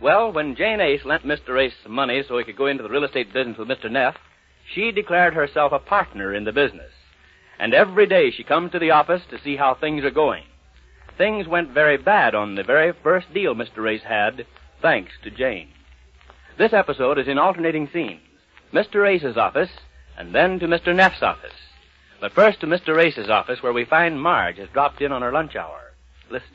Well, when Jane Ace lent Mr. Ace some money so he could go into the real estate business with Mr. Neff, she declared herself a partner in the business. And every day she comes to the office to see how things are going. Things went very bad on the very first deal Mr. Ace had, thanks to Jane. This episode is in alternating scenes. Mr. Ace's office, and then to Mr. Neff's office. But first to Mr. Ace's office, where we find Marge has dropped in on her lunch hour. Listen.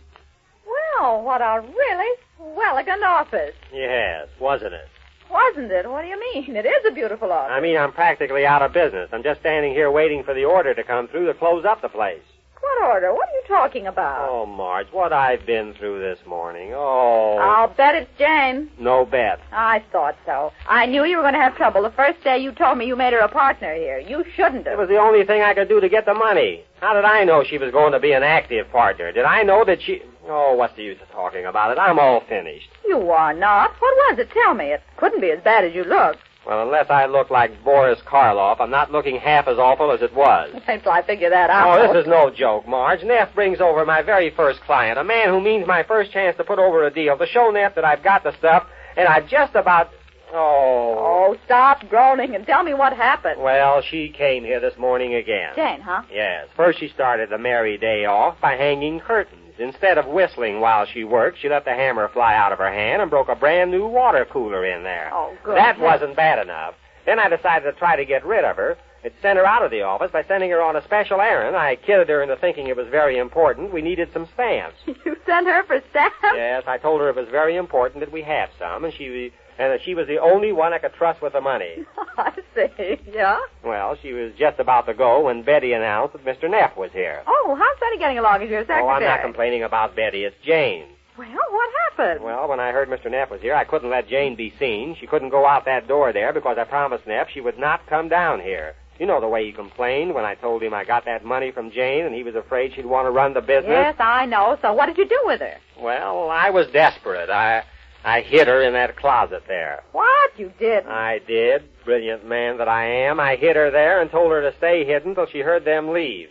Well, what a really elegant office. Yes, wasn't it? Wasn't it? What do you mean? It is a beautiful office. I mean, I'm practically out of business. I'm just standing here waiting for the order to come through to close up the place. What order? What are you talking about? Oh, Marge, what I've been through this morning. Oh. I'll bet it's Jane. No bet. I thought so. I knew you were going to have trouble the first day you told me you made her a partner here. You shouldn't have. It was the only thing I could do to get the money. How did I know she was going to be an active partner? Did I know that she... Oh, what's the use of talking about it? I'm all finished. You are not. What was it? Tell me. It couldn't be as bad as you look. Well, unless I look like Boris Karloff, I'm not looking half as awful as it was. Wait till I figure that out. Oh, this is no joke, Marge. Neff brings over my very first client, a man who means my first chance to put over a deal, to show Neff that I've got the stuff, and I've just about... Oh, stop groaning and tell me what happened. Well, she came here this morning again. Jane, huh? Yes. First she started the merry day off by hanging curtains. Instead of whistling while she worked, she let the hammer fly out of her hand and broke a brand new water cooler in there. Oh, good. That wasn't bad enough. Then I decided to try to get rid of her. It sent her out of the office by sending her on a special errand. I kidded her into thinking it was very important. We needed some stamps. You sent her for stamps? Yes, I told her it was very important that we have some, and that she was the only one I could trust with the money. I see. Yeah? Well, she was just about to go when Betty announced that Mr. Neff was here. Oh, how's Betty getting along as your secretary? Oh, I'm not complaining about Betty. It's Jane. Well, what happened? Well, when I heard Mr. Neff was here, I couldn't let Jane be seen. She couldn't go out that door there because I promised Neff she would not come down here. You know the way he complained when I told him I got that money from Jane and he was afraid she'd want to run the business. Yes, I know. So what did you do with her? Well, I was desperate. I hid her in that closet there. What? You did? I did. Brilliant man that I am. I hid her there and told her to stay hidden till she heard them leave.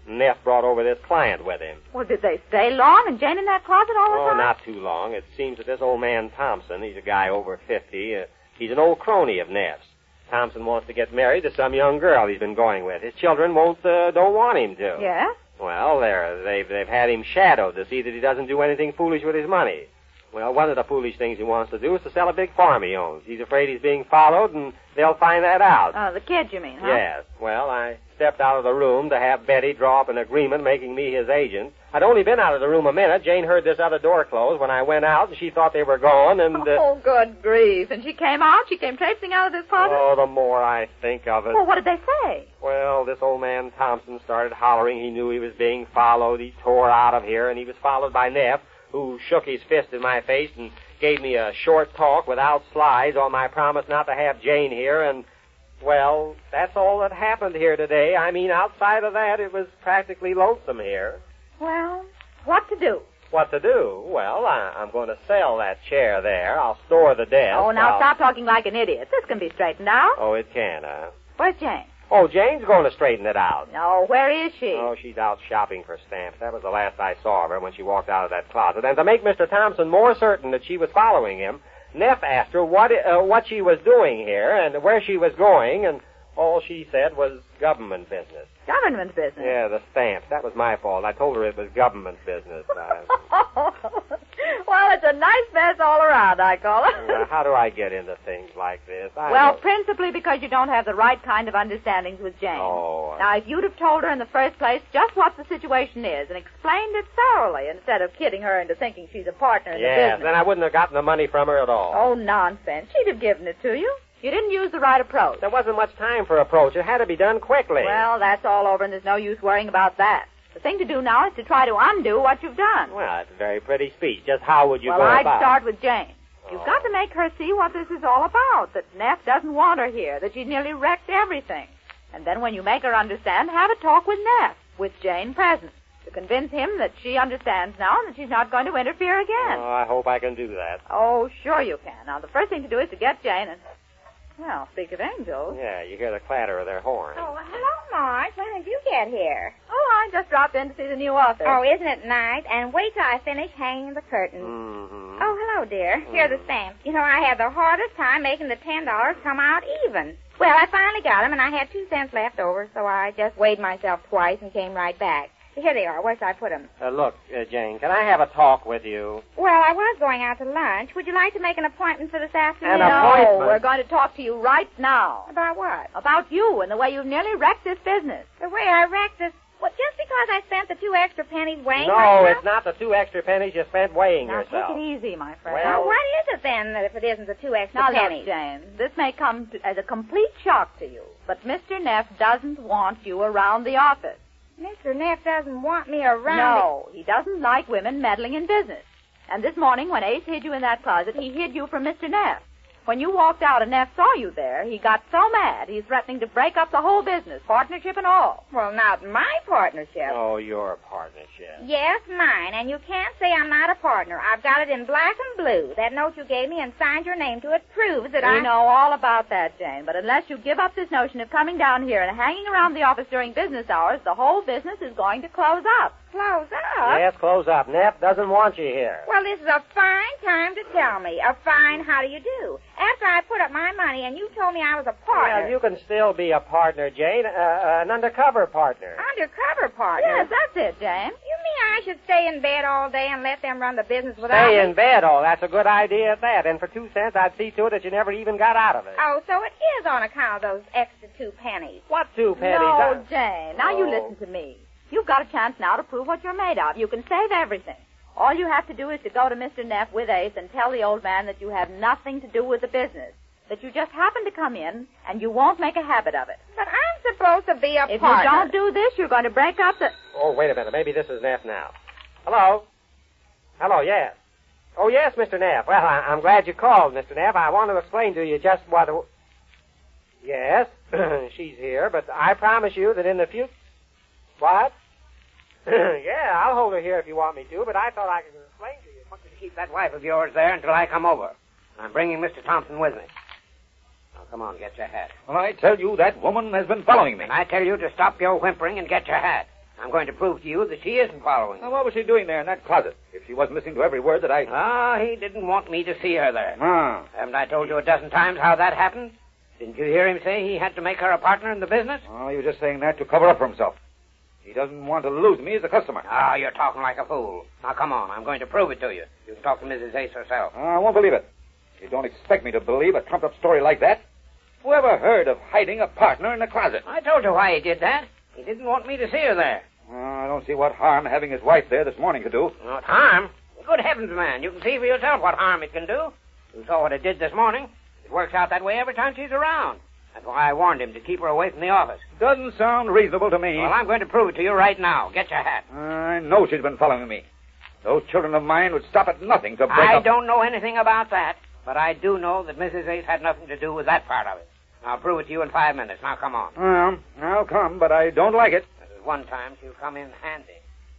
Neff brought over this client with him. Well, did they stay long and Jane in that closet all the time? Oh, not too long. It seems that this old man Thompson, he's a guy over 50, he's an old crony of Neff's. Thompson wants to get married to some young girl he's been going with. His children don't want him to. Yes? Well, they've had him shadowed to see that he doesn't do anything foolish with his money. Well, one of the foolish things he wants to do is to sell a big farm he owns. He's afraid he's being followed, and they'll find that out. Oh, the kid, you mean, huh? Yes. Well, I stepped out of the room to have Betty draw up an agreement making me his agent. I'd only been out of the room a minute. Jane heard this other door close when I went out, and she thought they were gone, and... Oh, good grief. And she came out? She came traipsing out of this closet? Oh, the more I think of it. Well, what did they say? Well, this old man Thompson started hollering. He knew he was being followed. He tore out of here, and he was followed by Neff, who shook his fist in my face and gave me a short talk without slides on my promise not to have Jane here, and, well, that's all that happened here today. I mean, outside of that, it was practically lonesome here. Well, what to do? What to do? Well, I'm going to sell that chair there. I'll store the desk. Oh, now stop talking like an idiot. This can be straightened out. Oh, it can, huh? Where's Jane? Oh, Jane's going to straighten it out. No, where is she? Oh, she's out shopping for stamps. That was the last I saw of her when she walked out of that closet. And to make Mr. Thompson more certain that she was following him, Neff asked her what she was doing here and where she was going, and all she said was government business. Government business? Yeah, the stamps. That was my fault. I told her it was government business. Well, it's a nice mess all around, I call it. How do I get into things like this? Principally because you don't have the right kind of understandings with Jane. Oh. Now, if you'd have told her in the first place just what the situation is and explained it thoroughly instead of kidding her into thinking she's a partner in the business. Then I wouldn't have gotten the money from her at all. Oh, nonsense. She'd have given it to you. You didn't use the right approach. There wasn't much time for approach. It had to be done quickly. Well, that's all over, and there's no use worrying about that. The thing to do now is to try to undo what you've done. Well, that's a very pretty speech. Just how would you go Well, about I'd start with Jane. You've got to make her see what this is all about, that Neff doesn't want her here, that she nearly wrecked everything. And then when you make her understand, have a talk with Neff, with Jane present, to convince him that she understands now and that she's not going to interfere again. Oh, I hope I can do that. Oh, sure you can. Now, the first thing to do is to get Jane and... Well, speak of angels. Yeah, you hear the clatter of their horns. Oh, hello, Marge. When did you get here? Oh, I just dropped in to see the new author. Oh, isn't it nice? And wait till I finish hanging the curtains. Mm-hmm. Oh, hello, hello, dear. Here are the stamps. You know, I had the hardest time making the $10 come out even. Well, I finally got them, and I had 2 cents left over, so I just weighed myself twice and came right back. Here they are. Where should I put them? Look, Jane, can I have a talk with you? Well, I was going out to lunch. Would you like to make an appointment for this afternoon? An appointment? No, we're going to talk to you right now. About what? About you and the way you've nearly wrecked this business. The way I wrecked this... Well, just because I spent the 2 extra pennies weighing No, myself? it's not the 2 extra pennies you spent weighing Now, yourself. take it easy, my friend. Well, Well, what is it then if it isn't the 2 extra Now, pennies? look, Jane, this may come as a complete shock to you, but Mr. Neff doesn't want you around the office. Mr. Neff doesn't want me around. No, he doesn't like women meddling in business. And this morning, when Ace hid you in that closet, he hid you from Mr. Neff. When you walked out and Neff saw you there, he got so mad he's threatening to break up the whole business, partnership and all. Well, not my partnership. Oh, your partnership. Yes, mine, and you can't say I'm not a partner. I've got it in black and blue. That note you gave me and signed your name to it proves that We know all about that, Jane, but unless you give up this notion of coming down here and hanging around the office during business hours, the whole business is going to close up. Close up? Yes, close up. Neff doesn't want you here. Well, this is a fine time to tell me. A fine how do you do. After I put up my money and you told me I was a partner. Well, you can still be a partner, Jane. An undercover partner. Undercover partner? Yes, that's it, Jane. You mean I should stay in bed all day and let them run the business without Stay me? in bed. Oh, that's a good idea at that. And for 2 cents, I'd see to it that you never even got out of it. Oh, so it is on account of those extra 2 pennies. What 2 pennies? No, Jane, now you Oh. listen to me. You've got a chance now to prove what you're made of. You can save everything. All you have to do is to go to Mr. Neff with Ace and tell the old man that you have nothing to do with the business, that you just happen to come in, and you won't make a habit of it. But I'm supposed to be a If partner. you don't do this, you're going to break up the... Oh, wait a minute. Maybe this is Neff now. Hello? Hello, yes. Oh, yes, Mr. Neff. Well, I'm glad you called, Mr. Neff. I want to explain to you just what... Yes, she's here, but I promise you that in the future... What? Yeah, I'll hold her here if you want me to, but I thought I could explain to you. I want you to keep that wife of yours there until I come over. I'm bringing Mr. Thompson with me. Now, come on, get your hat. Well, I tell you, that woman has been following me. And I tell you to stop your whimpering and get your hat. I'm going to prove to you that she isn't following Now, you. what was she doing there in that closet? If she wasn't listening to every word that I... Ah, he didn't want me to see her there. Ah. Haven't I told you a dozen times how that happened? Didn't you hear him say he had to make her a partner in the business? Oh, he was just saying that to cover up for himself. He doesn't want to lose me as a customer. Ah, you're talking like a fool. Now, come on. I'm going to prove it to you. You can talk to Mrs. Ace herself. I won't believe it. You don't expect me to believe a trumped-up story like that? Whoever heard of hiding a partner in a closet? I told you why he did that. He didn't want me to see her there. I don't see what harm having his wife there this morning could do. Not harm? Good heavens, man. You can see for yourself what harm it can do. You saw what it did this morning. It works out that way every time she's around. That's why I warned him to keep her away from the office. Doesn't sound reasonable to me. Well, I'm going to prove it to you right now. Get your hat. I know she's been following me. Those children of mine would stop at nothing to break I up... don't know anything about that, but I do know that Mrs. Ace had nothing to do with that part of it. I'll prove it to you in 5 minutes. Now, come on. Well, I'll come, but I don't like it. This is one time she'll come in handy.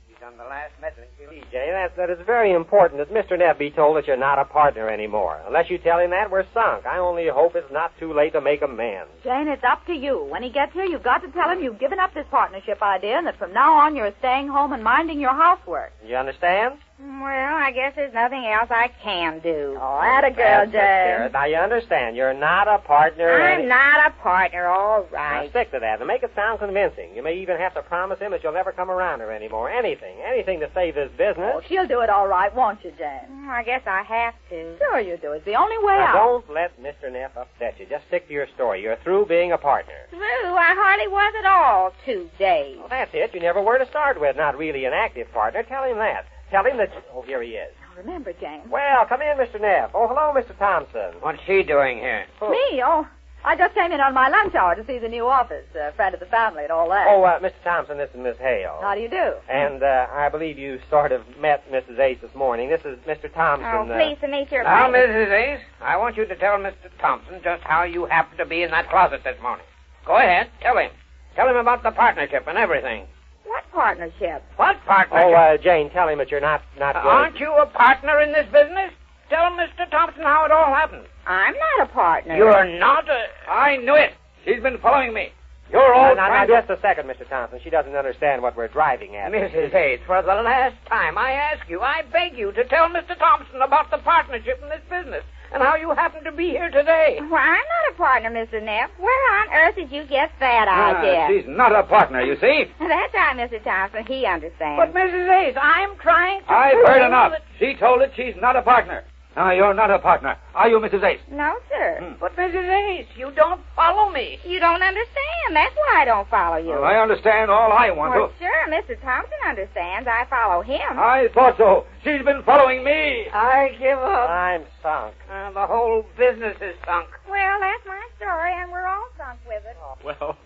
She's on the last meddling. Jay, that is very important that Mr. Neff be told that you're not a partner anymore. Unless you tell him that, we're sunk. I only hope it's not too late to make amends. Jane, it's up to you. When he gets here, you've got to tell him you've given up this partnership idea and that from now on you're staying home and minding your housework. You understand? Well, I guess there's nothing else I can do. Oh, atta girl, That's it, Sarah. Jane. Now, you understand. You're not a partner. I'm not a partner, all Now, right. stick to that and make it sound convincing. You may even have to promise him that you'll never come around her anymore. Anything to save this business. Oh, she'll do it all right, won't you, Jane? I guess I have to. Sure you do. It's the only way Now, out. don't let Mr. Neff upset you. Just stick to your story. You're through being a partner. True, I hardly was at all 2 days. Well, that's it. You never were to start with. Not really an active partner. Tell him that. Tell him that... Oh, here he is. Now, remember, Jane. Well, come in, Mr. Neff. Oh, hello, Mr. Thompson. What's she doing here? Oh. Me? Oh, I just came in on my lunch hour to see the new office, friend of the family and all that. Oh, Mr. Thompson, this is Miss Hale. How do you do? And I believe you sort of met Mrs. Ace this morning. This is Mr. Thompson. Oh, pleased to meet you. Now, Mrs. Ace, I want you to tell Mr. Thompson just how you happened to be in that closet this morning. Go ahead. Tell him. Tell him about the partnership and everything. What partnership? What partnership? Oh, Jane, tell him that you're not good. Aren't you a partner in this business? Tell Mr. Thompson how it all happened. I'm not a partner. You're not a... I knew it. She's been following me. You're all Now, trying to... just a second, Mr. Thompson. She doesn't understand what we're driving at. Mrs. Hayes, for the last time, I ask you, I beg you to tell Mr. Thompson about the partnership in this business and how you happen to be here today. Well, I'm not a partner, Mr. Neff. Where on earth did you get that idea? She's not a partner, you see. That's right, Mr. Thompson. He understands. But, Mrs. Hayes, I'm trying to... I've prove heard enough. that- She told it she's not a partner. Now, you're not a partner. Are you, Mrs. Ace? No, sir. But, Mrs. Hayes, you don't follow me. You don't understand. That's why I don't follow you. Well, I understand all I want Well, to. sure, Mr. Thompson understands. I follow him. I thought so. She's been following me. I give up. I'm sunk. The whole business is sunk. Well, that's my story, and we're all sunk with it. Well,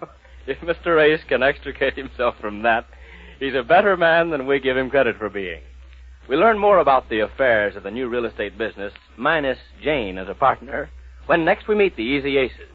if Mr. Ace can extricate himself from that, he's a better man than we give him credit for being. We learn more about the affairs of the new real estate business, minus Jane as a partner, when next we meet the Easy Aces.